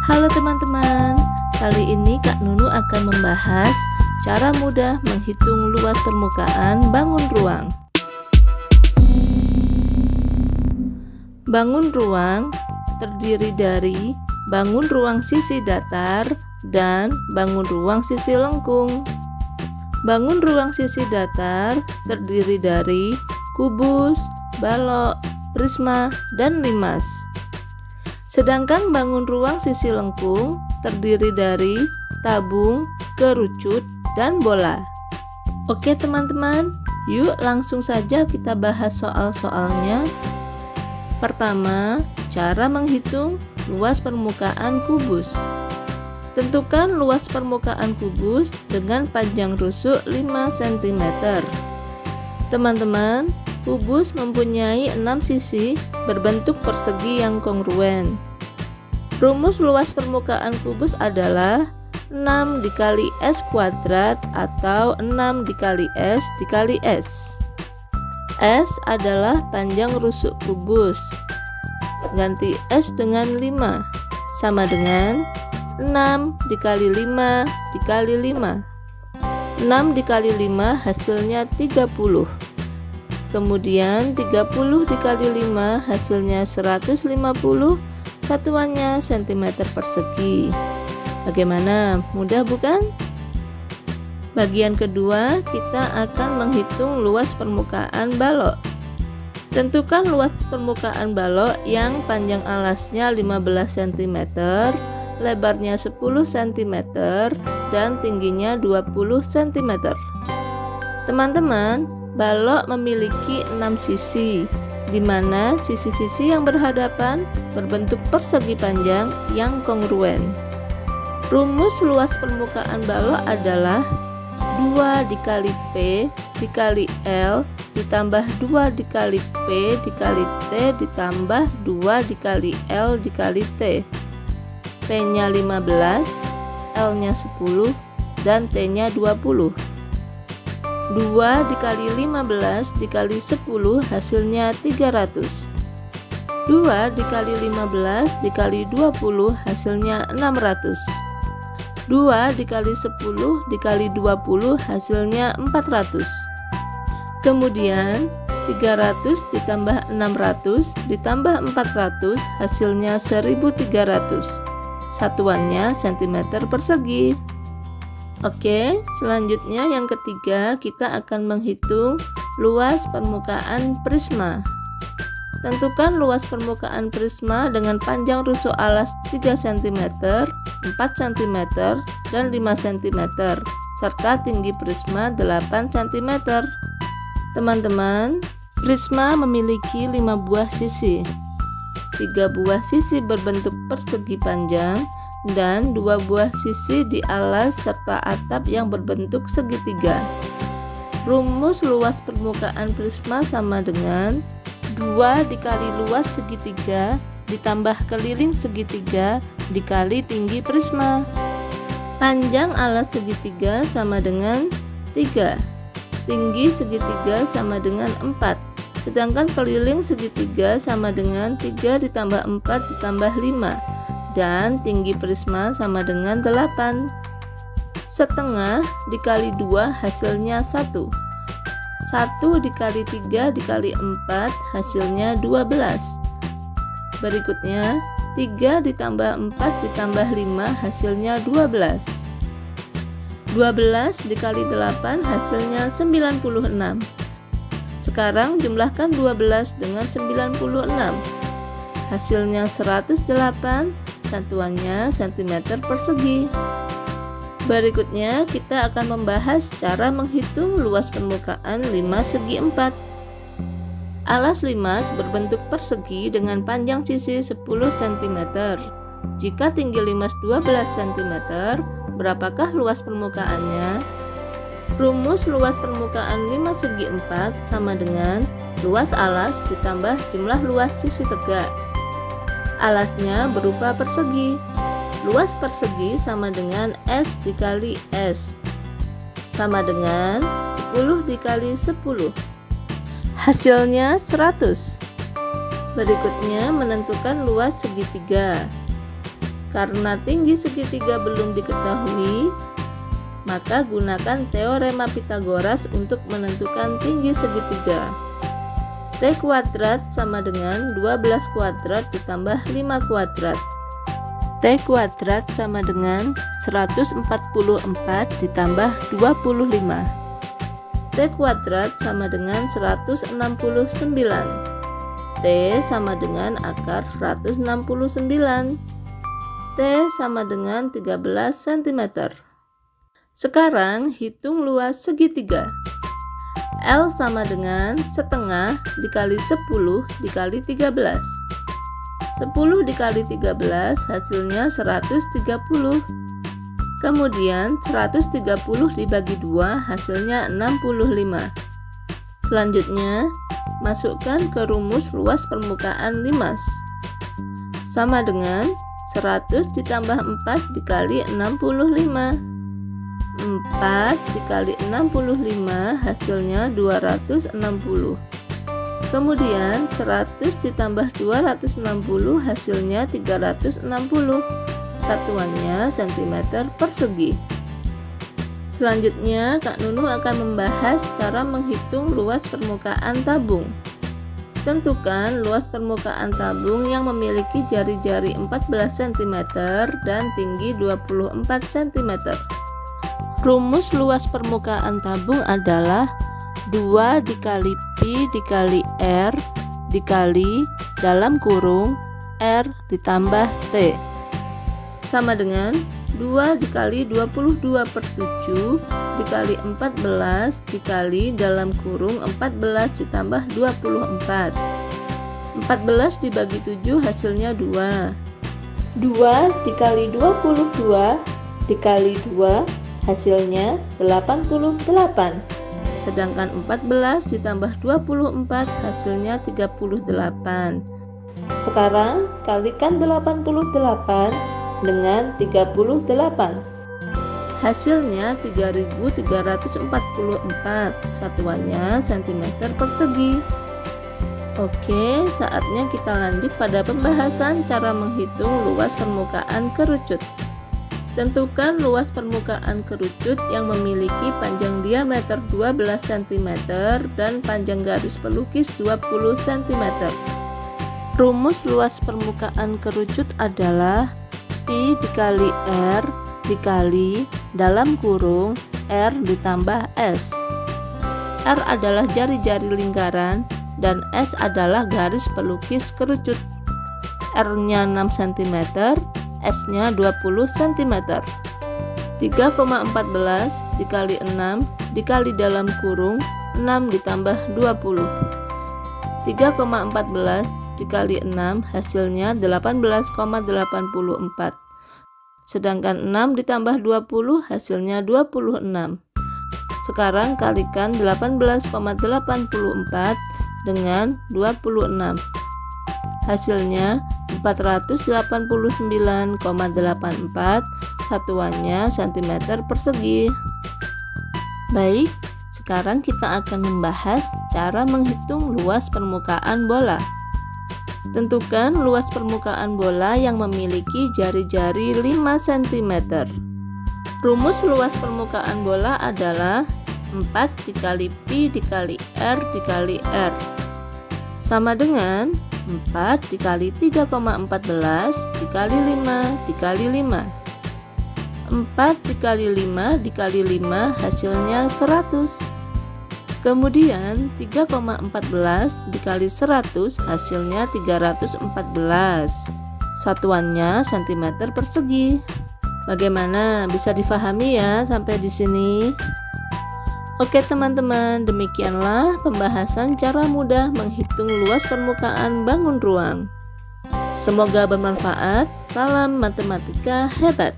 Halo teman-teman, kali ini Kak Nunu akan membahas cara mudah menghitung luas permukaan bangun ruang. Bangun ruang terdiri dari bangun ruang sisi datar dan bangun ruang sisi lengkung. Bangun ruang sisi datar terdiri dari kubus, balok, prisma, dan limas. Sedangkan bangun ruang sisi lengkung terdiri dari tabung, kerucut, dan bola. Oke teman-teman, yuk langsung saja kita bahas soal-soalnya. Pertama, cara menghitung luas permukaan kubus. Tentukan luas permukaan kubus dengan panjang rusuk 5 cm. Teman-teman, kubus mempunyai 6 sisi berbentuk persegi yang kongruen. Rumus luas permukaan kubus adalah 6 dikali S kuadrat atau 6 dikali S dikali S. S adalah panjang rusuk kubus. Ganti S dengan 5 sama dengan 6 dikali 5 dikali 5. 6 dikali 5 hasilnya 30. Kemudian 30 dikali 5 hasilnya 150, satuannya cm persegi. Bagaimana? Mudah bukan? Bagian kedua, kita akan menghitung luas permukaan balok. Tentukan luas permukaan balok yang panjang alasnya 15 cm, lebarnya 10 cm, dan tingginya 20 cm. Teman-teman, balok memiliki 6 sisi, di mana sisi-sisi yang berhadapan berbentuk persegi panjang yang kongruen. Rumus luas permukaan balok adalah 2 dikali P dikali L ditambah 2 dikali P dikali T ditambah 2 dikali L dikali T. P-nya 15, L-nya 10, dan T-nya 20. 2 dikali 15 dikali 10 hasilnya 300. 2 dikali 15 dikali 20 hasilnya 600. 2 dikali 10 dikali 20 hasilnya 400. Kemudian 300 ditambah 600 ditambah 400 hasilnya 1300. Satuannya cm persegi. Oke, selanjutnya yang ketiga, kita akan menghitung luas permukaan prisma. Tentukan luas permukaan prisma dengan panjang rusuk alas 3 cm, 4 cm, dan 5 cm, serta tinggi prisma 8 cm. Teman-teman, prisma memiliki 5 buah sisi. 3 buah sisi berbentuk persegi panjang, dan 2 buah sisi di alas serta atap yang berbentuk segitiga. Rumus luas permukaan prisma sama dengan 2 dikali luas segitiga ditambah keliling segitiga dikali tinggi prisma. Panjang alas segitiga sama dengan 3, tinggi segitiga sama dengan 4, sedangkan keliling segitiga sama dengan 3 ditambah 4 ditambah 5, dan tinggi prisma sama dengan 8. Setengah dikali 2 hasilnya 1. 1 dikali 3 dikali 4 hasilnya 12. Berikutnya 3 ditambah 4 ditambah 5 hasilnya 12. 12 dikali 8 hasilnya 96. Sekarang jumlahkan 12 dengan 96. Hasilnya 108, satuannya cm persegi. Berikutnya kita akan membahas cara menghitung luas permukaan limas segi 4. Alas limas berbentuk persegi dengan panjang sisi 10 cm. Jika tinggi limas 12 cm, berapakah luas permukaannya? Rumus luas permukaan limas segi 4 sama dengan luas alas ditambah jumlah luas sisi tegak. Alasnya berupa persegi. Luas persegi sama dengan S dikali S, sama dengan 10 dikali 10. Hasilnya 100. Berikutnya menentukan luas segitiga. Karena tinggi segitiga belum diketahui, maka gunakan teorema Pythagoras untuk menentukan tinggi segitiga. T kuadrat sama dengan 12 kuadrat ditambah 5 kuadrat. T kuadrat sama dengan 144 ditambah 25. T kuadrat sama dengan 169. T sama dengan akar 169. T sama dengan 13 cm. Sekarang hitung luas segitiga. L sama dengan setengah dikali 10 dikali 13. 10 dikali 13 hasilnya 130. Kemudian 130 dibagi 2 hasilnya 65. Selanjutnya masukkan ke rumus luas permukaan limas. Sama dengan 100 ditambah 4 dikali 65. 4 dikali 65 hasilnya 260. Kemudian 100 ditambah 260 hasilnya 360. Satuannya cm persegi. Selanjutnya Kak Nunu akan membahas cara menghitung luas permukaan tabung. Tentukan luas permukaan tabung yang memiliki jari-jari 14 cm dan tinggi 24 cm. Rumus luas permukaan tabung adalah 2 dikali Pi dikali R dikali dalam kurung R ditambah T sama dengan 2 dikali 22 per 7 dikali 14 dikali dalam kurung 14 ditambah 24. 14 dibagi 7 hasilnya 2. 2 dikali 22 dikali 2 hasilnya 88. Sedangkan 14 ditambah 24 hasilnya 38. Sekarang kalikan 88 dengan 38. Hasilnya 3344. Satuannya cm persegi. Oke, saatnya kita lanjut pada pembahasan cara menghitung luas permukaan kerucut. Tentukan luas permukaan kerucut yang memiliki panjang diameter 12 cm dan panjang garis pelukis 20 cm. Rumus luas permukaan kerucut adalah Pi dikali R dikali dalam kurung R ditambah S. R adalah jari-jari lingkaran dan S adalah garis pelukis kerucut. R-nya 6 cm, S-nya 20 cm. 3,14 dikali 6 dikali dalam kurung 6 ditambah 20. 3,14 dikali 6 hasilnya 18,84. Sedangkan 6 ditambah 20 hasilnya 26. Sekarang kalikan 18,84 dengan 26. Hasilnya 489,84. Satuannya cm persegi. Baik, sekarang kita akan membahas cara menghitung luas permukaan bola. Tentukan luas permukaan bola yang memiliki jari-jari 5 cm. Rumus luas permukaan bola adalah 4 dikali Pi dikali R dikali R sama dengan 4 dikali 3,14 dikali 5 dikali 5. 4 dikali 5 dikali 5 hasilnya 100. Kemudian 3,14 dikali 100 hasilnya 314. Satuannya cm persegi. Bagaimana? Bisa difahami ya sampai di sini? Oke teman-teman, demikianlah pembahasan cara mudah menghitung luas permukaan bangun ruang. Semoga bermanfaat. Salam matematika hebat.